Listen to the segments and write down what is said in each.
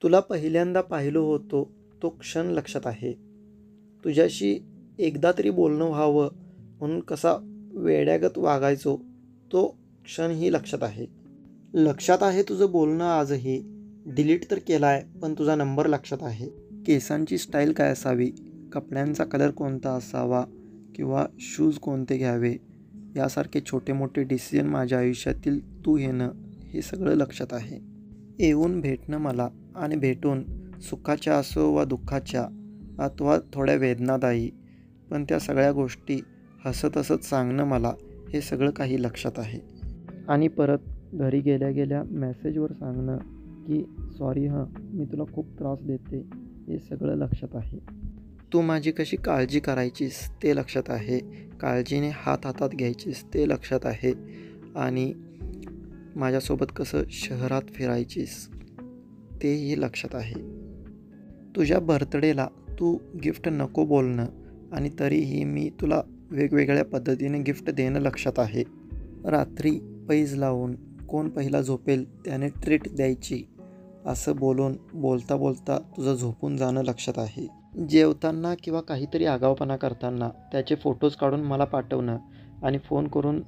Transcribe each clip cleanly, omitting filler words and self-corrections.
तुला पहिल्यांदा पाहिलो होतो तो क्षण लक्षात आहे. तुझ्याशी एकदा तरी बोलणं व्हावं म्हणून कसा वेड्यागत वागायचो तो क्षणही लक्षात आहे. लक्षात आहे तुझं बोलणं आजही. डिलीट तर केलाय पण तुझा नंबर लक्षात आहे. केसांची स्टाईल काय असावी, कपड्यांचा कलर कोणता असावा किंवा शूज कोणते घ्यावे यासारखे छोटे मोठे डिसिजन माझ्या आयुष्यातील तू घेणं हे सगळं लक्षात आहे. येऊन भेटणं मला आणि भेटून सुखाच्या असो वा दुःखाच्या अथवा थोड्या वेदनादायी पण त्या सगळ्या गोष्टी हसत हसत सांगणं मला हे सगळं काही लक्षात आहे. आणि परत घरी गेल्या गेल्या मेसेजवर सांगणं की सॉरी हं मी तुला खूप त्रास देते हे सगळं लक्षात आहे. तू माझी कशी काळजी करायचीस ते लक्षात आहे. काळजीने हात हातात घ्यायचीस ते लक्षात आहे. आणि माझ्यासोबत कसं शहरात फिरायचीस तेही लक्षात आहे. तुझ्या बर्थडेला तू गिफ्ट नको बोलणं आणि तरीही मी तुला वेगवेगळ्या पद्धतीने गिफ्ट देणं लक्षात आहे. रात्री पैज लावून कोण पहिला झोपेल त्याने ट्रीट द्यायची असं बोलून बोलता बोलता तुझं झोपून जाणं लक्षात आहे. जेवताना किंवा काहीतरी आगाऊपणा करताना त्याचे फोटोज काढून मला पाठवणं आणि फोन करून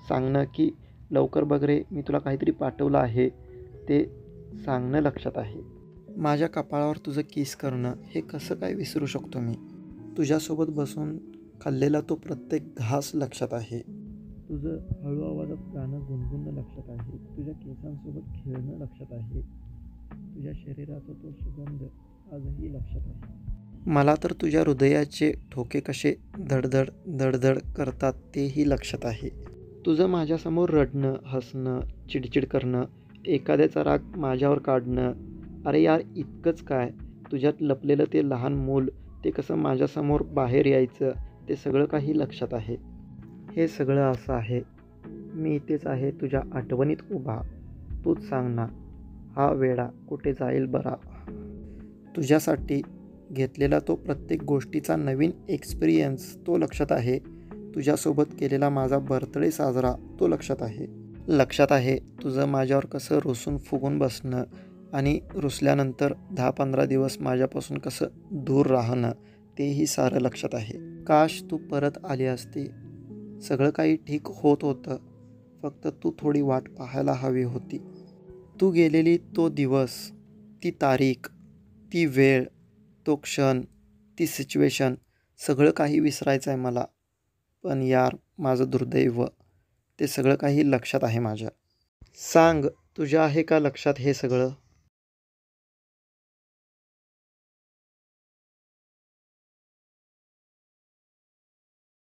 सांगणं की लवकर बघ रे मी तुला काहीतरी पाठवलं आहे ते सांगणं लक्षात आहे. माझ्या कपाळावर तुझं किस करणं हे कसं काय विसरू शकतो मी. तुझ्यासोबत बसून खाल्लेला तो प्रत्येक घास लक्षात आहे. तुझं हळू आवाजात गाणं गुणगुणणं लक्षात आहे. तुझ्या केसांसोबत खेळणं लक्षात आहे. तुझ्या शरीराचा तो सुगंध आजही लक्षात आहे. मला तर तुझ्या हृदयाचे ठोके कसे धडधड धडधड करतात तेही लक्षात आहे. तुझं माझ्यासमोर रडणं, हसणं, चिडचिड करणं, एखाद्याचा राग माझ्यावर काढणं, अरे यार इतकंच काय, तुझ्यात लपलेलं ते लहान मूल ते कसं माझ्यासमोर बाहेर यायचं ते सगळं काही लक्षात आहे. हे सगळं असं आहे. मी इथेच आहे तुझ्या आठवणीत उभा. तूच सांग ना हा वेडा कुठे जाईल बरा. तुझ्यासाठी घेतलेला तो प्रत्येक गोष्टीचा नवीन एक्सपिरियन्स तो लक्षात आहे. तुझ्यासोबत केलेला माझा बर्थडे साजरा तो लक्षात आहे. लक्षात आहे तुझं माझ्यावर कसं रुसून फुगून बसणं आणि रुसल्यानंतर 10-15 दिवस माझ्यापासून कसं दूर राहणं तेही सारं लक्षात आहे. काश तू परत आली असती. सगळं काही ठीक होत होतं. फक्त तू थोडी वाट पाहायला हवी होती. तू गेलेली तो दिवस, ती तारीख, ती वेळ, तो क्षण, ती सिच्युएशन सगळं काही विसरायचं आहे मला. पण यार माझं दुर्दैव ते सगळं काही लक्षात आहे माझ्या. सांग तुझ्या आहे का लक्षात हे सगळं.